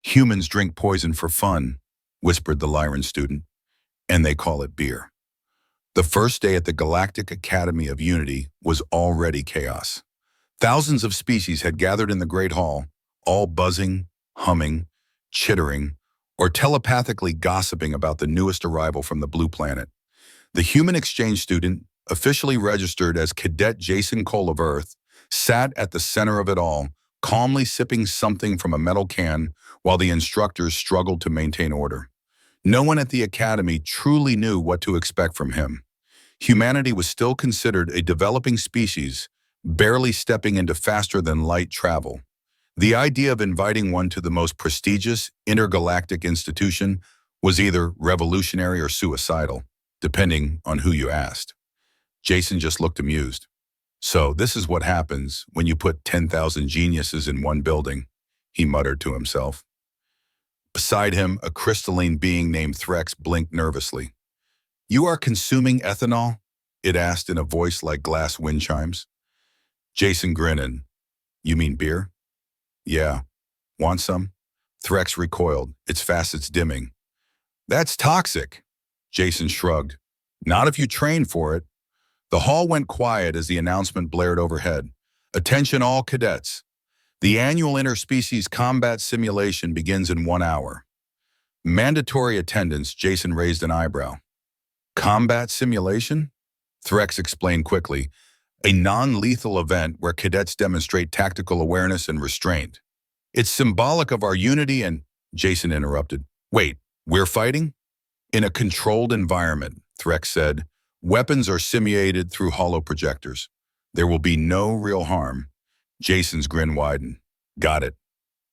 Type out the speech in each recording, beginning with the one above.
Humans drink poison for fun, whispered the Lyran student, and they call it beer. The first day at the Galactic Academy of Unity was already chaos. Thousands of species had gathered in the Great Hall, all buzzing, humming, chittering, or telepathically gossiping about the newest arrival from the blue planet. The human exchange student, officially registered as Cadet Jason Cole of Earth, sat at the center of it all, calmly sipping something from a metal can while the instructors struggled to maintain order. No one at the academy truly knew what to expect from him. Humanity was still considered a developing species, barely stepping into faster-than-light travel. The idea of inviting one to the most prestigious intergalactic institution was either revolutionary or suicidal, depending on who you asked. Jason just looked amused. So this is what happens when you put 10,000 geniuses in one building, he muttered to himself. Beside him, a crystalline being named Threx blinked nervously. "You are consuming ethanol?" it asked in a voice like glass wind chimes. Jason grinned. "You mean beer?" "Yeah. Want some?" Threx recoiled, its facets dimming. "That's toxic." Jason shrugged. "Not if you train for it." The hall went quiet as the announcement blared overhead. "Attention all cadets. The annual interspecies combat simulation begins in 1 hour." Mandatory attendance, Jason raised an eyebrow. "Combat simulation?" Threx explained quickly. "A non-lethal event where cadets demonstrate tactical awareness and restraint. It's symbolic of our unity and—" Jason interrupted. "Wait, we're fighting?" "In a controlled environment," Threx said. "Weapons are simulated through hollow projectors. There will be no real harm." Jason's grin widened. "Got it."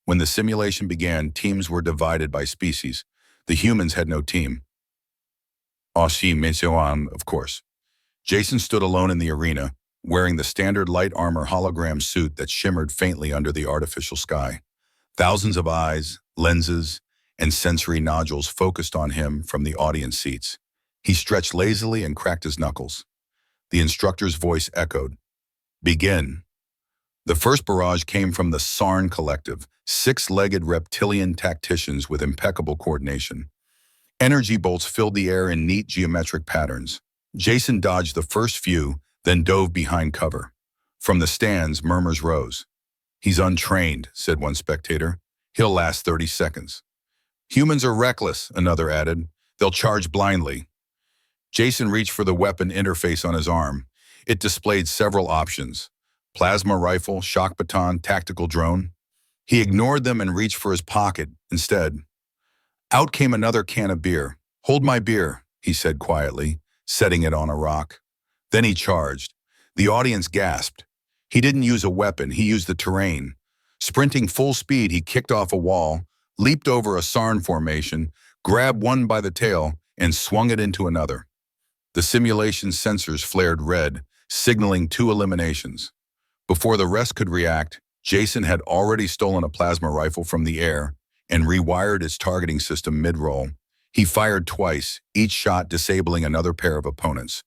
When the simulation began, teams were divided by species. The humans had no team. Aussi Mensuan, of course. Jason stood alone in the arena, wearing the standard light armor hologram suit that shimmered faintly under the artificial sky. Thousands of eyes, lenses, and sensory nodules focused on him from the audience seats. He stretched lazily and cracked his knuckles. The instructor's voice echoed. "Begin." The first barrage came from the Sarn Collective, 6-legged reptilian tacticians with impeccable coordination. Energy bolts filled the air in neat geometric patterns. Jason dodged the first few, then dove behind cover. From the stands, murmurs rose. "He's untrained," said one spectator. "He'll last 30 seconds. "Humans are reckless," another added. "They'll charge blindly." Jason reached for the weapon interface on his arm. It displayed several options. Plasma rifle, shock baton, tactical drone. He ignored them and reached for his pocket instead. Out came another can of beer. "Hold my beer," he said quietly, setting it on a rock. Then he charged. The audience gasped. He didn't use a weapon, he used the terrain. Sprinting full speed, he kicked off a wall, leaped over a Sarn formation, grabbed one by the tail, and swung it into another. The simulation sensors flared red, signaling 2 eliminations. Before the rest could react, Jason had already stolen a plasma rifle from the air and rewired its targeting system mid-roll. He fired twice, each shot disabling another pair of opponents.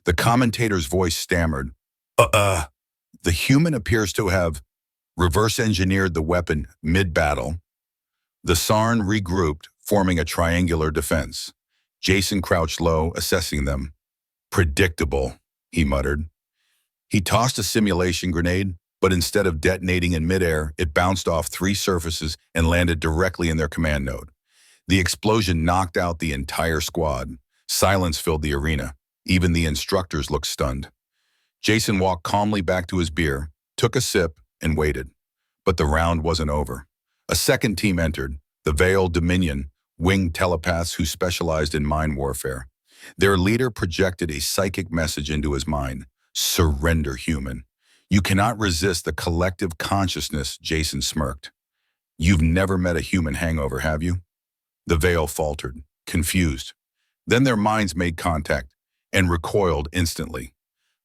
The commentator's voice stammered. The human appears to have reverse-engineered the weapon mid-battle." The Sarn regrouped, forming a triangular defense. Jason crouched low, assessing them. "Predictable," he muttered. He tossed a simulation grenade, but instead of detonating in midair, it bounced off 3 surfaces and landed directly in their command node. The explosion knocked out the entire squad. Silence filled the arena. Even the instructors looked stunned. Jason walked calmly back to his beer, took a sip, and waited. But the round wasn't over. A second team entered, the Veiled Dominion, winged telepaths who specialized in mind warfare. Their leader projected a psychic message into his mind. "Surrender, human. You cannot resist the collective consciousness," Jason smirked. "You've never met a human hangover, have you?" The Veil faltered, confused. Then their minds made contact and recoiled instantly.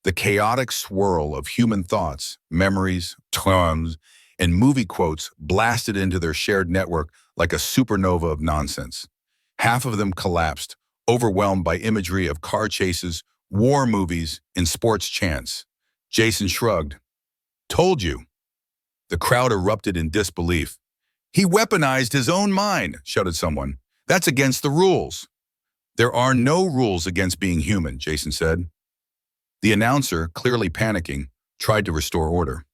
The chaotic swirl of human thoughts, memories, terms, and movie quotes blasted into their shared network like a supernova of nonsense. Half of them collapsed, overwhelmed by imagery of car chases, war movies, and sports chants. Jason shrugged. Told you. The crowd erupted in disbelief. He weaponized his own mind, shouted someone. That's against the rules. There are no rules against being human, Jason said. The announcer, clearly panicking, tried to restore order.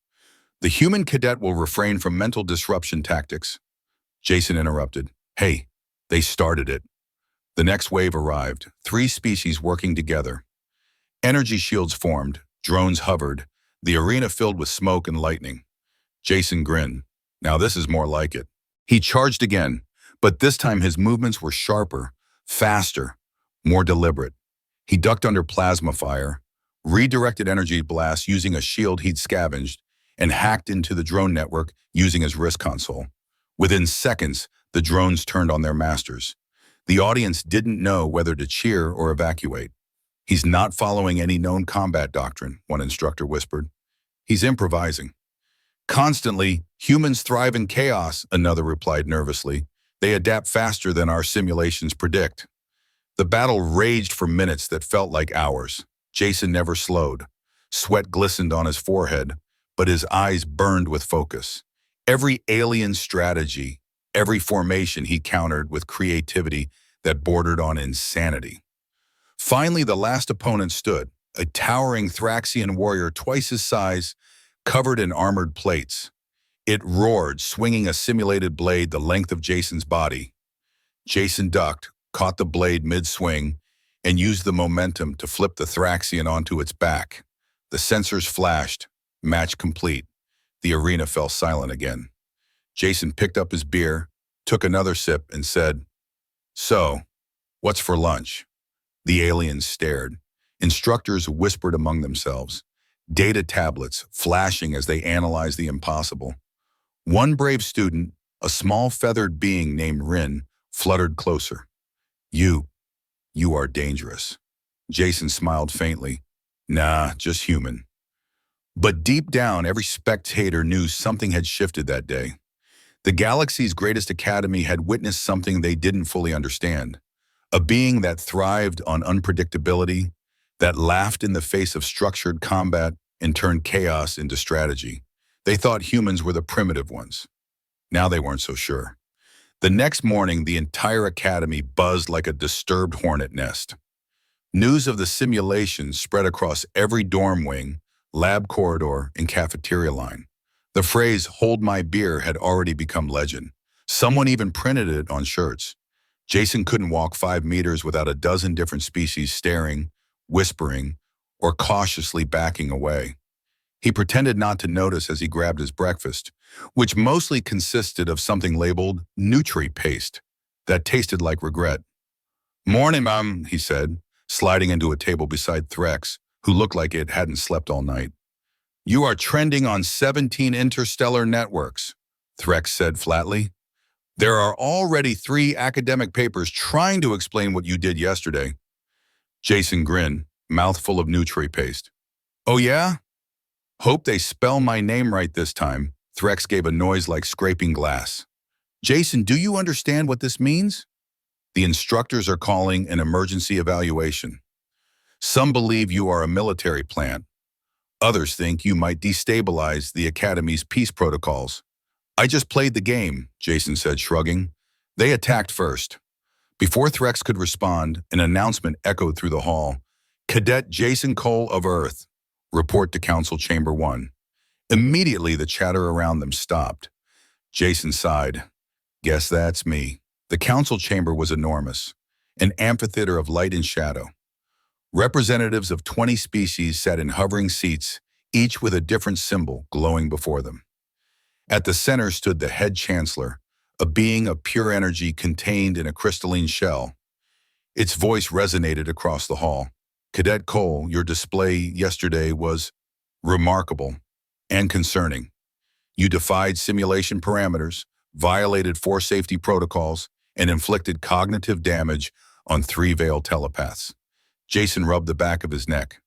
The human cadet will refrain from mental disruption tactics. Jason interrupted. Hey, they started it. The next wave arrived, 3 species working together. Energy shields formed, drones hovered, the arena filled with smoke and lightning. Jason grinned. Now this is more like it. He charged again, but this time his movements were sharper, faster, more deliberate. He ducked under plasma fire, redirected energy blasts using a shield he'd scavenged, and hacked into the drone network using his wrist console. Within seconds, the drones turned on their masters. The audience didn't know whether to cheer or evacuate. He's not following any known combat doctrine, one instructor whispered. He's improvising. Constantly, humans thrive in chaos, another replied nervously. They adapt faster than our simulations predict. The battle raged for minutes that felt like hours. Jason never slowed. Sweat glistened on his forehead, but his eyes burned with focus. Every alien strategy, every formation he countered with creativity that bordered on insanity. Finally, the last opponent stood, a towering Thraxian warrior twice his size, covered in armored plates. It roared, swinging a simulated blade the length of Jason's body. Jason ducked, caught the blade mid-swing, and used the momentum to flip the Thraxian onto its back. The sensors flashed, match complete. The arena fell silent again. Jason picked up his beer, took another sip, and said, "So, what's for lunch?" The aliens stared. Instructors whispered among themselves, data tablets flashing as they analyzed the impossible. One brave student, a small feathered being named Rin, fluttered closer. You are dangerous." Jason smiled faintly. Nah, just human. But deep down, every spectator knew something had shifted that day. The galaxy's greatest academy had witnessed something they didn't fully understand. A being that thrived on unpredictability, that laughed in the face of structured combat and turned chaos into strategy. They thought humans were the primitive ones. Now they weren't so sure. The next morning, the entire academy buzzed like a disturbed hornet nest. News of the simulation spread across every dorm wing, lab corridor, and cafeteria line. The phrase, "hold my beer," had already become legend. Someone even printed it on shirts. Jason couldn't walk 5 meters without a dozen different species staring, whispering, or cautiously backing away. He pretended not to notice as he grabbed his breakfast, which mostly consisted of something labeled Nutri-Paste that tasted like regret. "Morning, Mom," he said, sliding into a table beside Threx, who looked like it hadn't slept all night. "You are trending on 17 interstellar networks," Threx said flatly. "There are already 3 academic papers trying to explain what you did yesterday." Jason grinned, mouthful of Nutri-Paste. "Oh yeah? Hope they spell my name right this time." Threx gave a noise like scraping glass. "Jason, do you understand what this means?" "The instructors are calling an emergency evaluation. Some believe you are a military plant. Others think you might destabilize the Academy's peace protocols." "I just played the game," Jason said, shrugging. "They attacked first." Before Threx could respond, an announcement echoed through the hall. "Cadet Jason Cole of Earth. Report to Council Chamber 1. Immediately, the chatter around them stopped. Jason sighed. "Guess that's me." The council chamber was enormous, an amphitheater of light and shadow. Representatives of 20 species sat in hovering seats, each with a different symbol glowing before them. At the center stood the head chancellor, a being of pure energy contained in a crystalline shell. Its voice resonated across the hall. "Cadet Cole, your display yesterday was remarkable and concerning. You defied simulation parameters, violated 4 safety protocols, and inflicted cognitive damage on 3 veiled telepaths." Jason rubbed the back of his neck.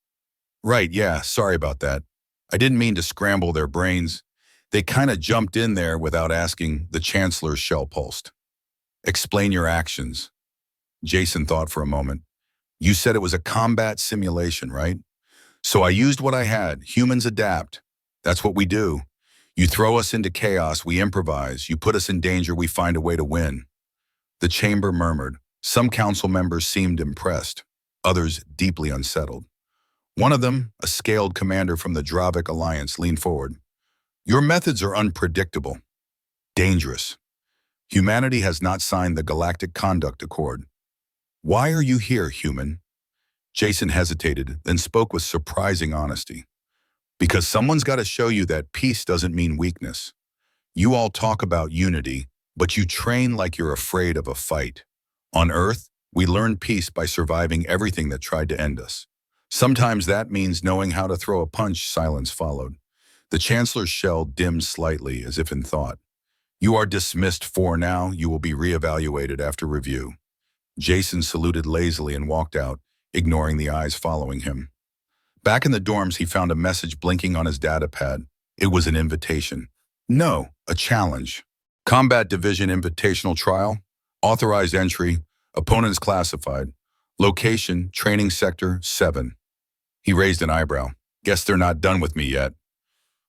"Right, yeah, sorry about that. I didn't mean to scramble their brains. They kind of jumped in there without asking." The Chancellor's shell pulsed. "Explain your actions." Jason thought for a moment. "You said it was a combat simulation, right? So I used what I had. Humans adapt. That's what we do. You throw us into chaos, we improvise. You put us in danger, we find a way to win. The chamber murmured. Some council members seemed impressed, others deeply unsettled. One of them, a scaled commander from the Dravic Alliance, leaned forward. Your methods are unpredictable, dangerous. Humanity has not signed the Galactic Conduct Accord. Why are you here, human? Jason hesitated, then spoke with surprising honesty. Because someone's got to show you that peace doesn't mean weakness. You all talk about unity, but you train like you're afraid of a fight. On Earth, we learn peace by surviving everything that tried to end us. Sometimes that means knowing how to throw a punch. Silence followed. The Chancellor's shell dimmed slightly, as if in thought. You are dismissed for now. You will be reevaluated after review. Jason saluted lazily and walked out, ignoring the eyes following him. Back in the dorms, he found a message blinking on his data pad. It was an invitation. No, a challenge. Combat Division Invitational Trial. Authorized entry. Opponents classified. Location, Training Sector 7. He raised an eyebrow. Guess they're not done with me yet.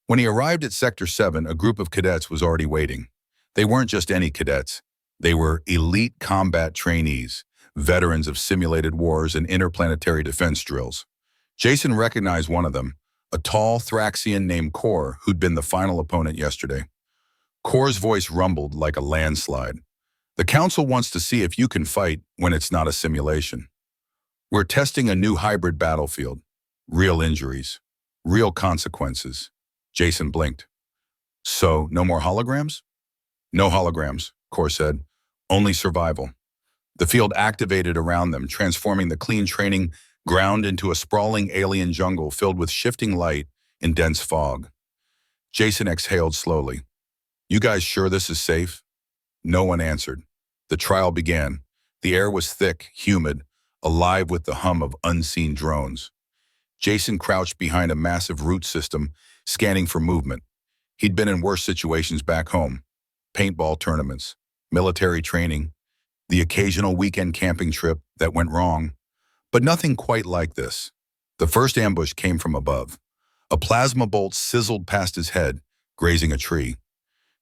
When he arrived at Sector 7, a group of cadets was already waiting. They weren't just any cadets. They were elite combat trainees, veterans of simulated wars and interplanetary defense drills. Jason recognized one of them, a tall Thraxian named Kor, who'd been the final opponent yesterday. Kor's voice rumbled like a landslide. The Council wants to see if you can fight when it's not a simulation. We're testing a new hybrid battlefield. Real injuries. Real consequences. Jason blinked. So, no more holograms? No holograms, Kor said. Only survival. The field activated around them, transforming the clean training ground into a sprawling alien jungle filled with shifting light and dense fog. Jason exhaled slowly. You guys sure this is safe? No one answered. The trial began. The air was thick, humid, alive with the hum of unseen drones. Jason crouched behind a massive root system, scanning for movement. He'd been in worse situations back home. Paintball tournaments, military training, the occasional weekend camping trip that went wrong. But nothing quite like this. The first ambush came from above. A plasma bolt sizzled past his head, grazing a tree.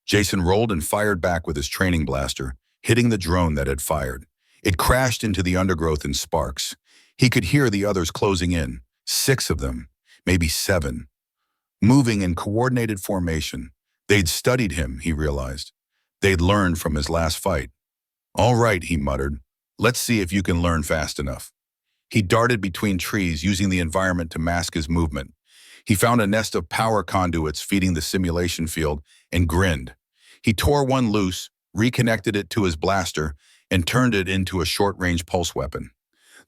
Jason rolled and fired back with his training blaster, hitting the drone that had fired. It crashed into the undergrowth in sparks. He could hear the others closing in, 6 of them, maybe 7. Moving in coordinated formation. They'd studied him, he realized. They'd learned from his last fight. All right, he muttered. Let's see if you can learn fast enough. He darted between trees, using the environment to mask his movement. He found a nest of power conduits feeding the simulation field and grinned. He tore one loose, reconnected it to his blaster, and turned it into a short-range pulse weapon.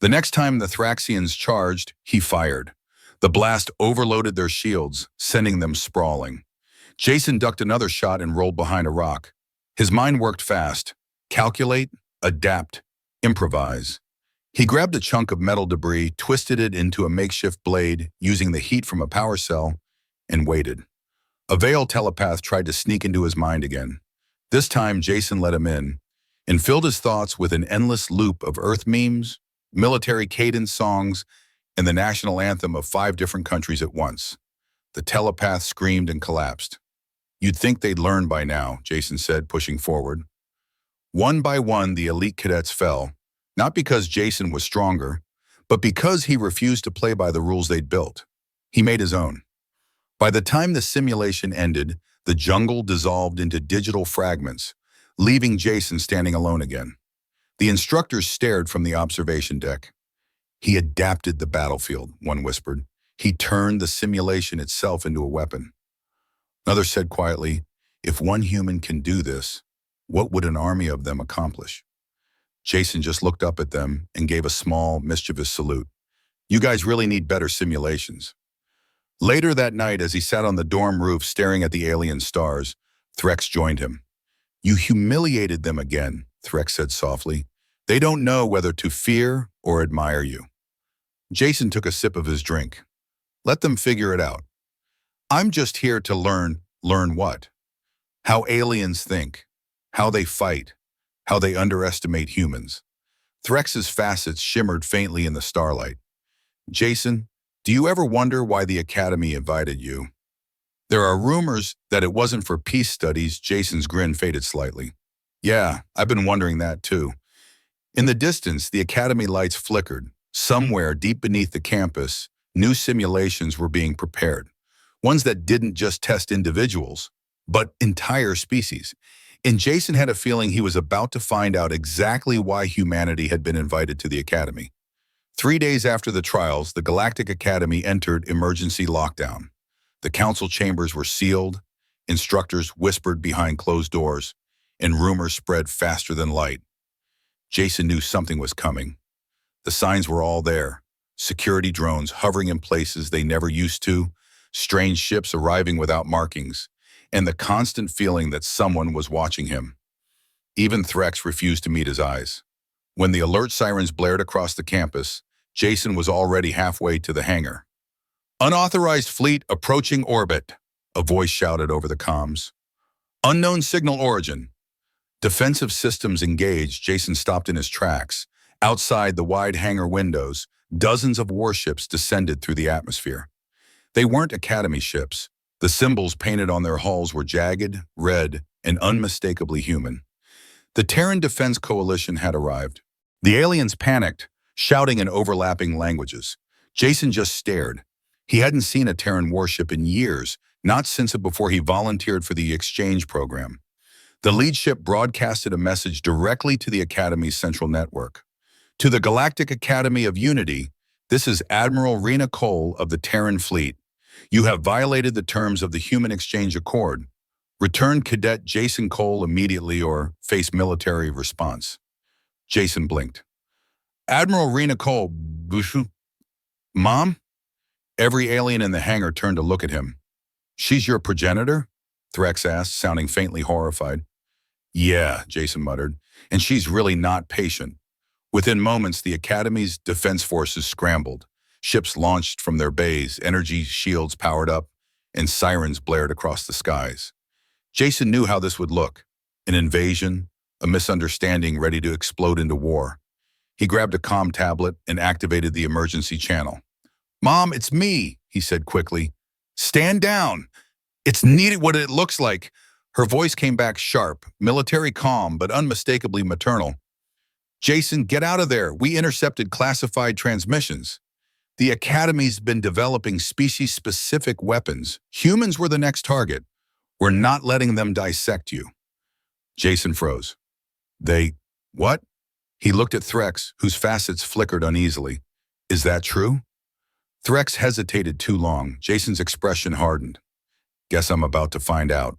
The next time the Thraxians charged, he fired. The blast overloaded their shields, sending them sprawling. Jason ducked another shot and rolled behind a rock. His mind worked fast. Calculate, adapt, improvise. He grabbed a chunk of metal debris, twisted it into a makeshift blade using the heat from a power cell, and waited. A veiled telepath tried to sneak into his mind again. This time, Jason let him in and filled his thoughts with an endless loop of Earth memes, military cadence songs, and the national anthem of 5 different countries at once. The telepath screamed and collapsed. You'd think they'd learn by now, Jason said, pushing forward. One by one, the elite cadets fell, not because Jason was stronger, but because he refused to play by the rules they'd built. He made his own. By the time the simulation ended, the jungle dissolved into digital fragments, leaving Jason standing alone again. The instructors stared from the observation deck. He adapted the battlefield, one whispered. He turned the simulation itself into a weapon. Another said quietly, if one human can do this, what would an army of them accomplish? Jason just looked up at them and gave a small, mischievous salute. You guys really need better simulations. Later that night, as he sat on the dorm roof staring at the alien stars, Threx joined him. You humiliated them again, Threx said softly. They don't know whether to fear or admire you. Jason took a sip of his drink. Let them figure it out. I'm just here to learn what? How aliens think, how they fight, how they underestimate humans. Threx's facets shimmered faintly in the starlight. Jason, do you ever wonder why the Academy invited you? There are rumors that it wasn't for peace studies. Jason's grin faded slightly. Yeah, I've been wondering that too. In the distance, the academy lights flickered. Somewhere deep beneath the campus, new simulations were being prepared. Ones that didn't just test individuals, but entire species. And Jason had a feeling he was about to find out exactly why humanity had been invited to the academy. 3 days after the trials, the Galactic Academy entered emergency lockdown. The council chambers were sealed, instructors whispered behind closed doors, and rumors spread faster than light. Jason knew something was coming. The signs were all there. Security drones hovering in places they never used to, strange ships arriving without markings, and the constant feeling that someone was watching him. Even Threx refused to meet his eyes. When the alert sirens blared across the campus, Jason was already halfway to the hangar. Unauthorized fleet approaching orbit, a voice shouted over the comms. Unknown signal origin. Defensive systems engaged. Jason stopped in his tracks. Outside the wide hangar windows, dozens of warships descended through the atmosphere. They weren't Academy ships. The symbols painted on their hulls were jagged, red, and unmistakably human. The Terran Defense Coalition had arrived. The aliens panicked, shouting in overlapping languages. Jason just stared. He hadn't seen a Terran warship in years, not since before he volunteered for the exchange program. The lead ship broadcasted a message directly to the Academy's central network. To the Galactic Academy of Unity, this is Admiral Rena Cole of the Terran Fleet. You have violated the terms of the Human Exchange Accord. Return Cadet Jason Cole immediately or face military response. Jason blinked. Admiral Rena Cole, Bushu? Mom? Every alien in the hangar turned to look at him. She's your progenitor? Threx asked, sounding faintly horrified. Yeah, Jason muttered, and she's really not patient. Within moments, the Academy's defense forces scrambled. Ships launched from their bays, energy shields powered up, and sirens blared across the skies. Jason knew how this would look. An invasion, a misunderstanding ready to explode into war. He grabbed a comm tablet and activated the emergency channel. Mom, it's me, he said quickly. Stand down. It's needed what it looks like. Her voice came back sharp, military calm, but unmistakably maternal. Jason, get out of there. We intercepted classified transmissions. The Academy's been developing species-specific weapons. Humans were the next target. We're not letting them dissect you. Jason froze. What? He looked at Threx, whose facets flickered uneasily. Is that true? Threx hesitated too long. Jason's expression hardened. Guess I'm about to find out.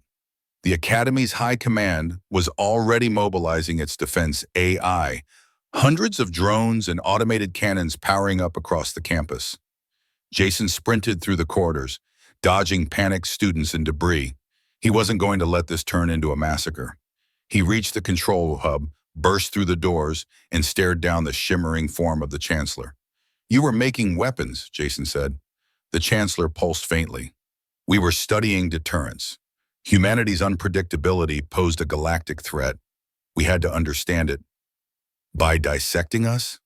The Academy's high command was already mobilizing its defense AI, hundreds of drones and automated cannons powering up across the campus. Jason sprinted through the corridors, dodging panicked students and debris. He wasn't going to let this turn into a massacre. He reached the control hub, burst through the doors, and stared down the shimmering form of the Chancellor. You were making weapons, Jason said. The Chancellor pulsed faintly. We were studying deterrence. Humanity's unpredictability posed a galactic threat. We had to understand it. By dissecting us?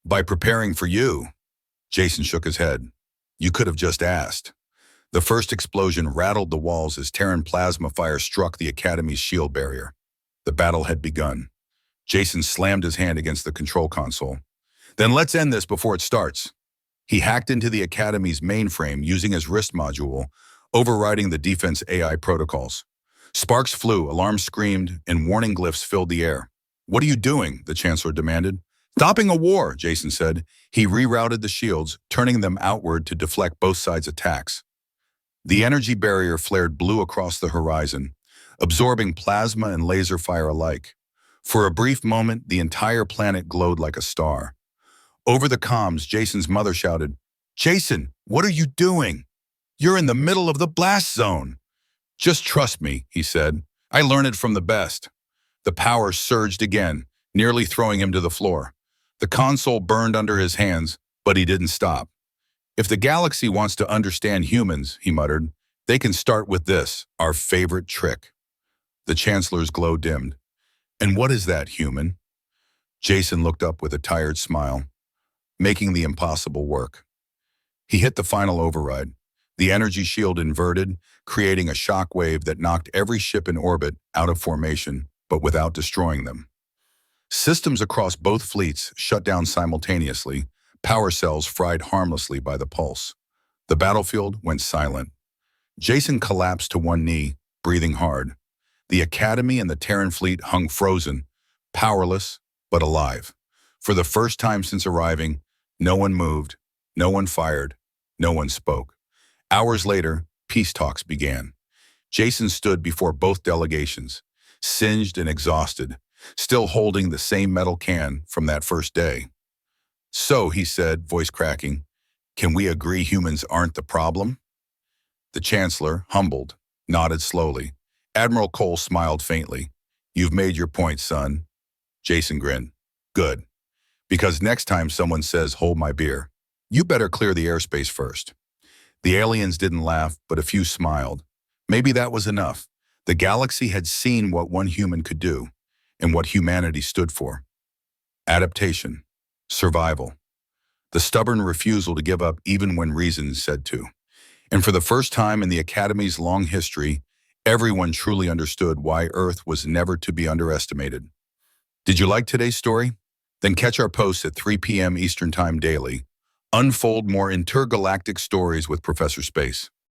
By preparing for you? Jason shook his head. You could have just asked. The first explosion rattled the walls as Terran plasma fire struck the Academy's shield barrier. The battle had begun. Jason slammed his hand against the control console. Then let's end this before it starts. He hacked into the Academy's mainframe using his wrist module, overriding the defense AI protocols. Sparks flew, alarms screamed, and warning glyphs filled the air. What are you doing? The Chancellor demanded. Stopping a war, Jason said. He rerouted the shields, turning them outward to deflect both sides' attacks. The energy barrier flared blue across the horizon, absorbing plasma and laser fire alike. For a brief moment, the entire planet glowed like a star. Over the comms, Jason's mother shouted, Jason, what are you doing? You're in the middle of the blast zone. Just trust me, he said. I learned it from the best. The power surged again, nearly throwing him to the floor. The console burned under his hands, but he didn't stop. If the galaxy wants to understand humans, he muttered, they can start with this, our favorite trick. The Chancellor's glow dimmed. And what is that, human? Jason looked up with a tired smile. Making the impossible work. He hit the final override. The energy shield inverted, creating a shock wave that knocked every ship in orbit out of formation, but without destroying them. Systems across both fleets shut down simultaneously, power cells fried harmlessly by the pulse. The battlefield went silent. Jason collapsed to one knee, breathing hard. The Academy and the Terran fleet hung frozen, powerless, but alive. For the first time since arriving, no one moved, no one fired, no one spoke. Hours later, peace talks began. Jason stood before both delegations, singed and exhausted, still holding the same metal can from that first day. "So," he said, voice cracking, "can we agree humans aren't the problem?" The Chancellor, humbled, nodded slowly. Admiral Cole smiled faintly. "You've made your point, son." Jason grinned. "Good. Because next time someone says, 'hold my beer,' you better clear the airspace first." The aliens didn't laugh, but a few smiled. Maybe that was enough. The galaxy had seen what one human could do, and what humanity stood for. Adaptation. Survival. The stubborn refusal to give up even when reason said to. And for the first time in the Academy's long history, everyone truly understood why Earth was never to be underestimated. Did you like today's story? Then catch our posts at 3 p.m. Eastern Time daily. Unfold more intergalactic stories with Professor Space.